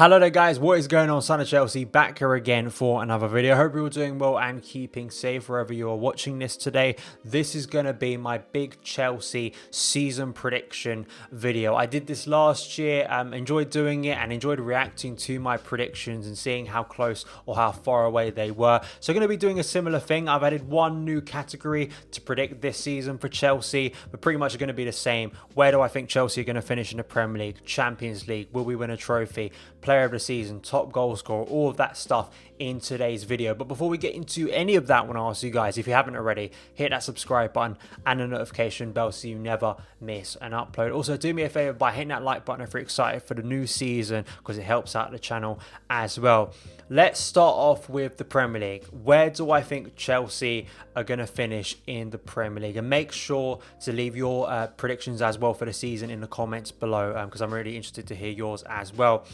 Hello there guys, what is going on? Son of Chelsea back here again for another video. Hope you're all doing well and keeping safe wherever you are watching this today. This is going to be my big Chelsea season prediction video. I did this last year, enjoyed doing it and enjoyed reacting to my predictions and seeing how close or how far away they were. So I'm going to be doing a similar thing. I've added one new category to predict this season for Chelsea, but pretty much are going to be the same. Where do I think Chelsea are going to finish in the Premier League, Champions League? Will we win a trophy? Player of the season, top goal scorer, all of that stuff in today's video. But before we get into any of that, I want to ask you guys, if you haven't already, hit that subscribe button and the notification bell so you never miss an upload. Also, do me a favor by hitting that like button if you're excited for the new season, because it helps out the channel as well. Let's start off with the Premier League. Where do I think Chelsea are going to finish in the Premier League? And make sure to leave your predictions as well for the season in the comments below, because I'm really interested to hear yours as well.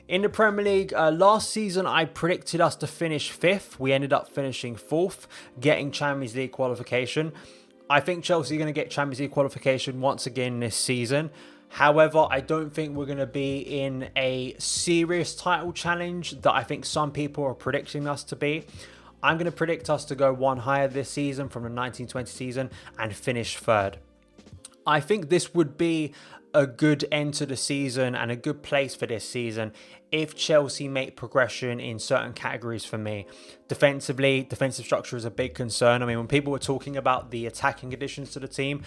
In the Premier League, last season I predicted us to finish 5th. We ended up finishing 4th, getting Champions League qualification. I think Chelsea are going to get Champions League qualification once again this season. However, I don't think we're going to be in a serious title challenge that I think some people are predicting us to be. I'm going to predict us to go one higher this season from the 1920 season and finish 3rd. I think this would be a good end to the season and a good place for this season if Chelsea make progression in certain categories for me. Defensively, defensive structure is a big concern. I mean, when people were talking about the attacking additions to the team,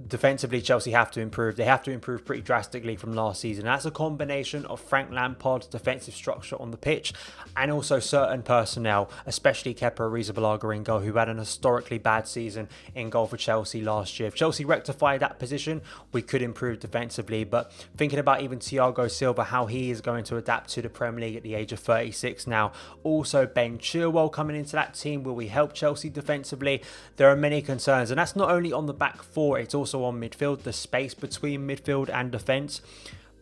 defensively, Chelsea have to improve. They have to improve pretty drastically from last season. That's a combination of Frank Lampard's defensive structure on the pitch and also certain personnel, especially Kepa Arrizabalaga in goal, who had an historically bad season in goal for Chelsea last year. If Chelsea rectify that position, we could improve defensively. But thinking about even Thiago Silva, how he is going to adapt to the Premier League at the age of 36 now. Also, Ben Chilwell coming into that team. Will we help Chelsea defensively? There are many concerns. And that's not only on the back four, it's also on midfield, the space between midfield and defence.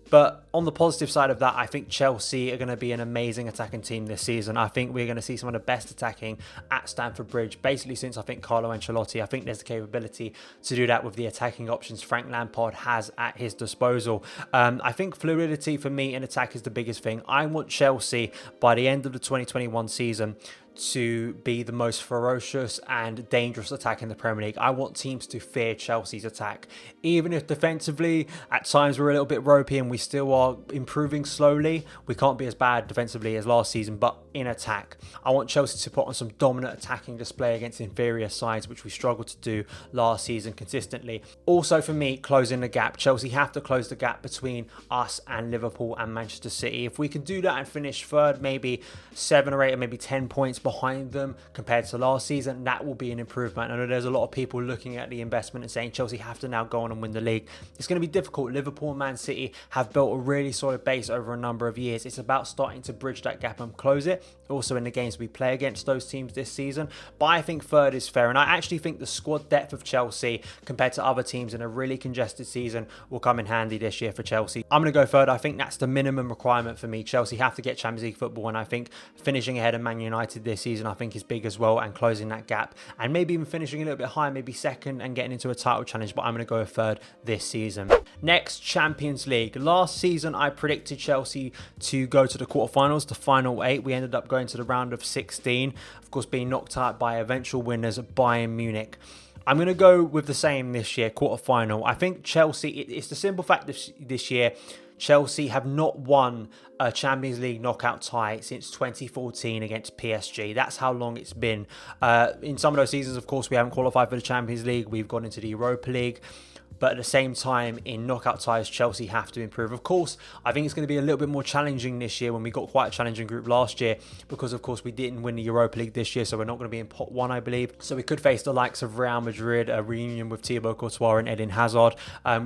But on the positive side of that, I think Chelsea are going to be an amazing attacking team this season. I think we're going to see some of the best attacking at Stamford Bridge, basically since I think Carlo Ancelotti. I think there's the capability to do that with the attacking options Frank Lampard has at his disposal. I think fluidity for me in attack is the biggest thing. I want Chelsea by the end of the 2021 season to be the most ferocious and dangerous attack in the Premier League. I want teams to fear Chelsea's attack. Even if defensively at times we're a little bit ropey and we still are improving slowly, we can't be as bad defensively as last season, but in attack, I want Chelsea to put on some dominant attacking display against inferior sides, which we struggled to do last season consistently. Also for me, closing the gap. Chelsea have to close the gap between us and Liverpool and Manchester City. If we can do that and finish 3rd, maybe 7 or 8 or maybe 10 points behind them compared to last season, that will be an improvement. I know there's a lot of people looking at the investment and saying Chelsea have to now go on and win the league. It's going to be difficult. Liverpool and Man City have built a really solid base over a number of years. It's about starting to bridge that gap and close it. Also in the games we play against those teams this season. But I think 3rd is fair, and I actually think the squad depth of Chelsea compared to other teams in a really congested season will come in handy this year for Chelsea. I'm going to go 3rd. I think that's the minimum requirement for me. Chelsea have to get Champions League football, and I think finishing ahead of Man United this season I think is big as well, and closing that gap and maybe even finishing a little bit higher, maybe 2nd and getting into a title challenge, but I'm going to go 3rd this season. Next, Champions League. Last season I predicted Chelsea to go to the quarterfinals, the final 8. We ended up going to the round of 16, of course being knocked out by eventual winners Bayern Munich. I'm going to go with the same this year, quarterfinal. I think Chelsea, it's the simple fact this year, Chelsea have not won a Champions League knockout tie since 2014 against PSG. That's how long it's been. In some of those seasons, of course, we haven't qualified for the Champions League. We've gone into the Europa League. But at the same time, in knockout ties, Chelsea have to improve. Of course, I think it's going to be a little bit more challenging this year when we got quite a challenging group last year, because, of course, we didn't win the Europa League this year, so we're not going to be in pot 1, I believe. So we could face the likes of Real Madrid, a reunion with Thibaut Courtois and Eden Hazard,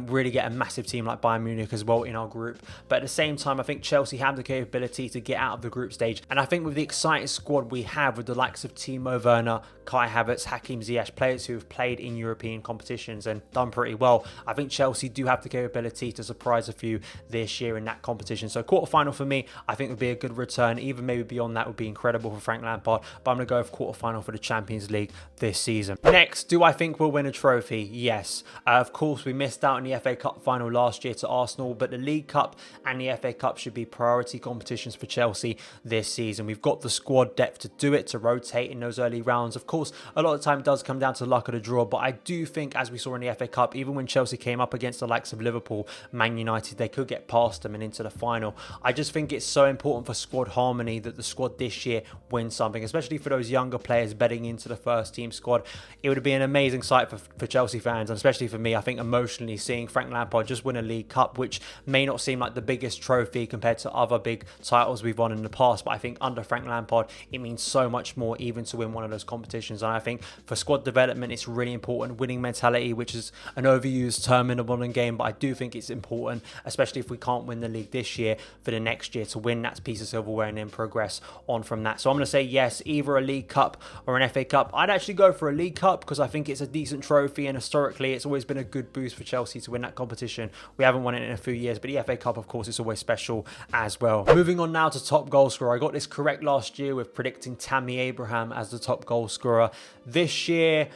really get a massive team like Bayern Munich as well in our group. But at the same time, I think Chelsea have the capability to get out of the group stage. And I think with the exciting squad we have with the likes of Timo Werner, Kai Havertz, Hakim Ziyech, players who have played in European competitions and done pretty well, well. I think Chelsea do have the capability to surprise a few this year in that competition. So quarterfinal for me, I think would be a good return. Even maybe beyond that would be incredible for Frank Lampard. But I'm going to go with quarterfinal for the Champions League this season. Next, do I think we'll win a trophy? Yes. Of course, we missed out in the FA Cup final last year to Arsenal, but the League Cup and the FA Cup should be priority competitions for Chelsea this season. We've got the squad depth to do it, to rotate in those early rounds. Of course, a lot of the time it does come down to luck of the draw, but I do think, as we saw in the FA Cup, even when Chelsea came up against the likes of Liverpool, Man United, they could get past them and into the final. I just think it's so important for squad harmony that the squad this year wins something, especially for those younger players betting into the first team squad. It would be an amazing sight for Chelsea fans, and especially for me, I think emotionally, seeing Frank Lampard just win a League Cup, which may not seem like the biggest trophy compared to other big titles we've won in the past, but I think under Frank Lampard, it means so much more even to win one of those competitions. And I think for squad development, it's really important. Winning mentality, which is an overused term in the modern game, but I do think it's important, especially if we can't win the league this year, for the next year to win that piece of silverware and then progress on from that. So I'm going to say yes, either a League Cup or an FA Cup. I'd actually go for a League Cup because I think it's a decent trophy, and historically it's always been a good boost for Chelsea to win that competition. We haven't won it in a few years, but the FA Cup, of course, is always special as well. Moving on now to top goal scorer. I got this correct last year with predicting Tammy Abraham as the top goal scorer. This year,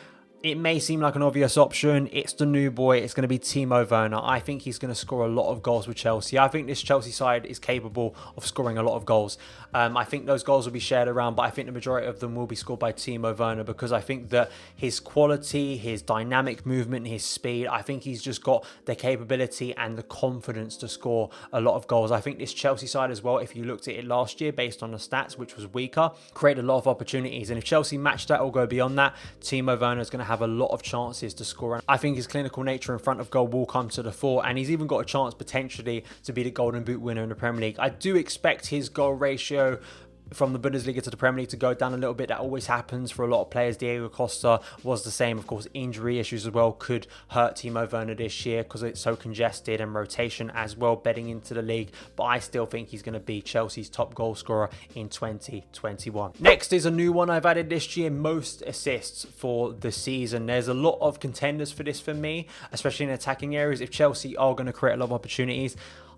it may seem like an obvious option. It's the new boy. It's going to be Timo Werner. I think he's going to score a lot of goals with Chelsea. I think this Chelsea side is capable of scoring a lot of goals. I think those goals will be shared around, but I think the majority of them will be scored by Timo Werner, because I think that his quality, his dynamic movement, his speed, I think he's just got the capability and the confidence to score a lot of goals. I think this Chelsea side as well, if you looked at it last year based on the stats, which was weaker, created a lot of opportunities. And if Chelsea match that or go beyond that, Timo Werner is going to have a lot of chances to score. And I think his clinical nature in front of goal will come to the fore, and he's even got a chance potentially to be the Golden Boot winner in the Premier League. I do expect his goal ratio from the Bundesliga to the Premier League to go down a little bit. That always happens for a lot of players. Diego Costa was the same. Of course, injury issues as well could hurt Timo Werner this year because it's so congested, and rotation as well betting into the league. But I still think he's going to be Chelsea's top goal scorer in 2021. Next is a new one I've added this year, most assists for the season. There's a lot of contenders for this for me, especially in attacking areas. If Chelsea are going to create a lot of opportunities,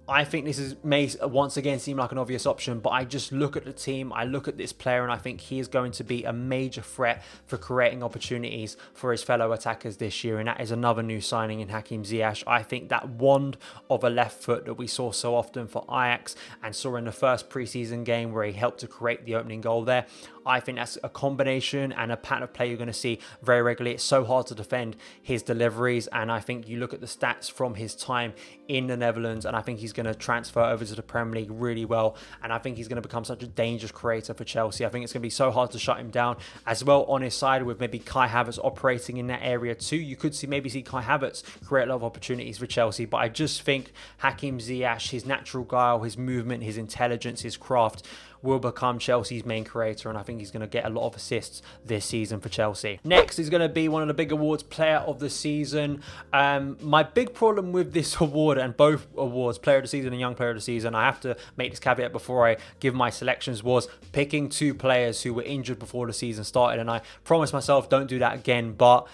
I think this may once again seem like an obvious option, but I just look at the team, I look at this player, and I think he is going to be a major threat for creating opportunities for his fellow attackers this year, and that is another new signing in Hakim Ziyech. I think that wand of a left foot that we saw so often for Ajax and saw in the first preseason game where he helped to create the opening goal there, I think that's a combination and a pattern of play you're going to see very regularly. It's so hard to defend his deliveries, and I think you look at the stats from his time in the Netherlands, and I think he's going to transfer over to the Premier League really well, and I think he's going to become such a dangerous creator for Chelsea. I think it's going to be so hard to shut him down as well. On his side, with maybe Kai Havertz operating in that area too, you could maybe see Kai Havertz create a lot of opportunities for Chelsea, but I just think Hakim Ziyech, his natural guile, his movement, his intelligence, his craft will become Chelsea's main creator, and I think he's going to get a lot of assists this season for Chelsea. Next is going to be one of the big awards, Player of the Season. My big problem with this award, and both awards, Player of the Season and Young Player of the Season, I have to make this caveat before I give my selections, was picking two players who were injured before the season started, and I promised myself don't do that again, but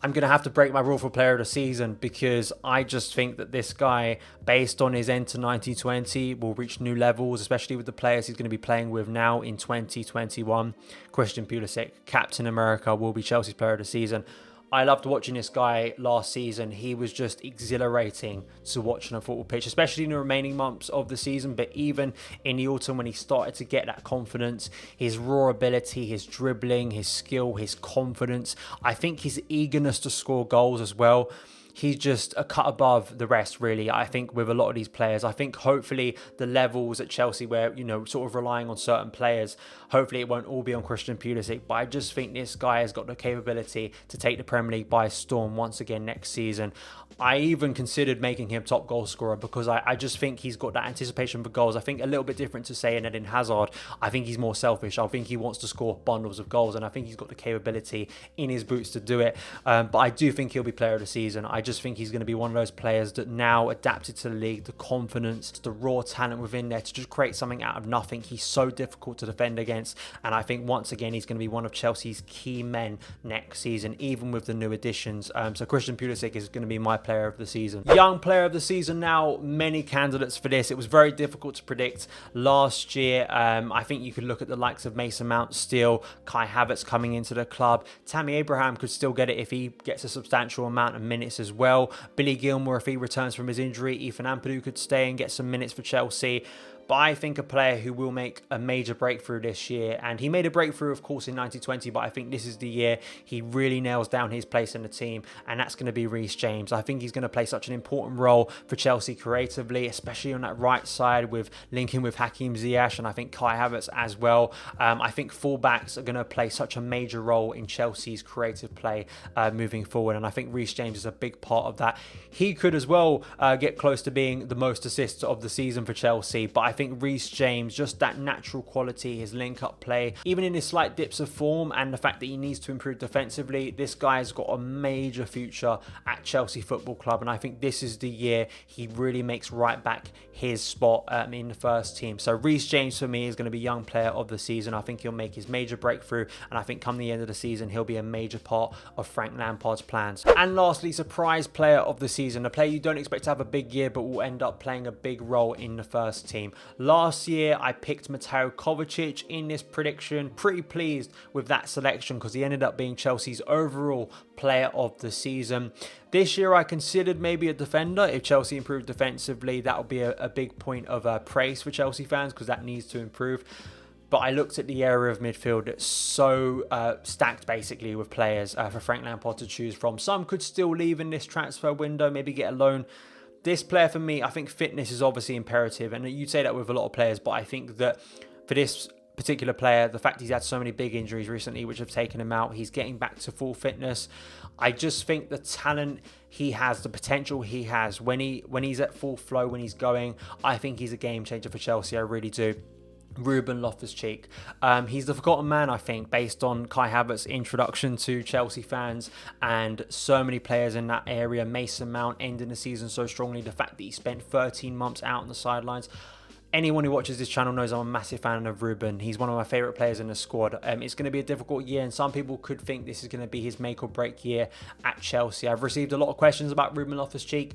I'm going to have to break my rule for Player of the Season, because I just think that this guy, based on his end to 1920, will reach new levels, especially with the players he's going to be playing with now in 2021. Christian Pulisic, Captain America, will be Chelsea's Player of the Season. I loved watching this guy last season. He was just exhilarating to watch on a football pitch, especially in the remaining months of the season, but even in the autumn when he started to get that confidence, his raw ability, his dribbling, his skill, his confidence. I think his eagerness to score goals as well. He's just a cut above the rest, really. I think with a lot of these players, I think hopefully the levels at Chelsea where, sort of relying on certain players, hopefully it won't all be on Christian Pulisic, but I just think this guy has got the capability to take the Premier League by storm once again next season. I even considered making him top goal scorer because I just think he's got that anticipation for goals. I think a little bit different to say an Eden Hazard. I think he's more selfish. I think he wants to score bundles of goals, and I think he's got the capability in his boots to do it. But I do think he'll be Player of the Season. I just think he's going to be one of those players that now adapted to the league, the confidence, the raw talent within there to just create something out of nothing. He's so difficult to defend against, and I think once again he's going to be one of Chelsea's key men next season, even with the new additions. So Christian Pulisic is going to be my player of the season. Young player of the season now, many candidates for this. It was very difficult to predict last year. I think you could look at the likes of Mason Mount still, Kai Havertz coming into the club. Tammy Abraham could still get it if he gets a substantial amount of minutes as well. Billy Gilmour, if he returns from his injury. Ethan Ampadu could stay and get some minutes for Chelsea. But I think a player who will make a major breakthrough this year, and he made a breakthrough, of course, in 1920, but I think this is the year he really nails down his place in the team, and that's going to be Reece James. I think he's going to play such an important role for Chelsea creatively, especially on that right side with linking with Hakim Ziyech, and I think Kai Havertz as well. I think fullbacks are going to play such a major role in Chelsea's creative play moving forward, and I think Reece James is a big part of that. He could as well get close to being the most assists of the season for Chelsea, but I think Reece James, just that natural quality, his link-up play, even in his slight dips of form and the fact that he needs to improve defensively, this guy's got a major future at Chelsea Football Club, and I think this is the year he really makes right back his spot in the first team. So Reece James for me is going to be young player of the season. I think he'll make his major breakthrough, and I think come the end of the season he'll be a major part of Frank Lampard's plans. And lastly, surprise player of the season, a player you don't expect to have a big year but will end up playing a big role in the first team. Last year, I picked Mateo Kovacic in this prediction. Pretty pleased with that selection because he ended up being Chelsea's overall player of the season. This year, I considered maybe a defender. If Chelsea improved defensively, that would be a big point of praise for Chelsea fans because that needs to improve. But I looked at the area of midfield that's so stacked basically with players for Frank Lampard to choose from. Some could still leave in this transfer window, maybe get a loan. This player for me, I think fitness is obviously imperative, and you'd say that with a lot of players, but I think that for this particular player, the fact he's had so many big injuries recently which have taken him out, he's getting back to full fitness. I just think the talent he has, the potential he has when he's at full flow, when he's going, I think he's a game changer for Chelsea, I really do. Ruben Loftus-Cheek. He's the forgotten man, I think, based on Kai Havertz's introduction to Chelsea fans and so many players in that area. Mason Mount ending the season so strongly. The fact that he spent 13 months out on the sidelines. Anyone who watches this channel knows I'm a massive fan of Ruben. He's one of my favourite players in the squad. It's going to be a difficult year, and some people could think this is going to be his make or break year at Chelsea. I've received a lot of questions about Ruben Loftus-Cheek.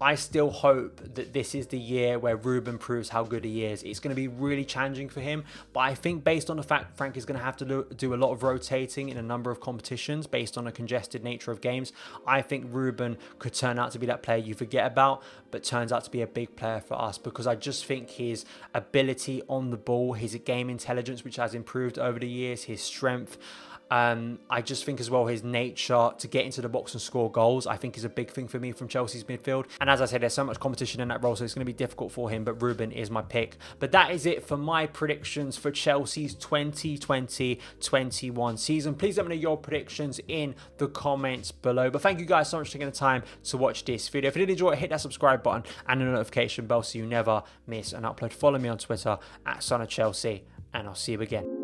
I still hope that this is the year where Ruben proves how good he is. It's going to be really challenging for him, but I think based on the fact Frank is going to have to do a lot of rotating in a number of competitions based on the congested nature of games, I think Ruben could turn out to be that player you forget about, but turns out to be a big player for us because I just think his ability on the ball, his game intelligence, which has improved over the years, his strength, I just think as well his nature to get into the box and score goals, I think is a big thing for me from Chelsea's midfield. And as I said, there's so much competition in that role, so it's going to be difficult for him, but Ruben is my pick. But that is it for my predictions for Chelsea's 2020-21 season. Please let me know your predictions in the comments below. But thank you guys so much for taking the time to watch this video. If you did enjoy it, hit that subscribe button and the notification bell so you never miss an upload. Follow me on Twitter at @SonOfChelsea, and I'll see you again.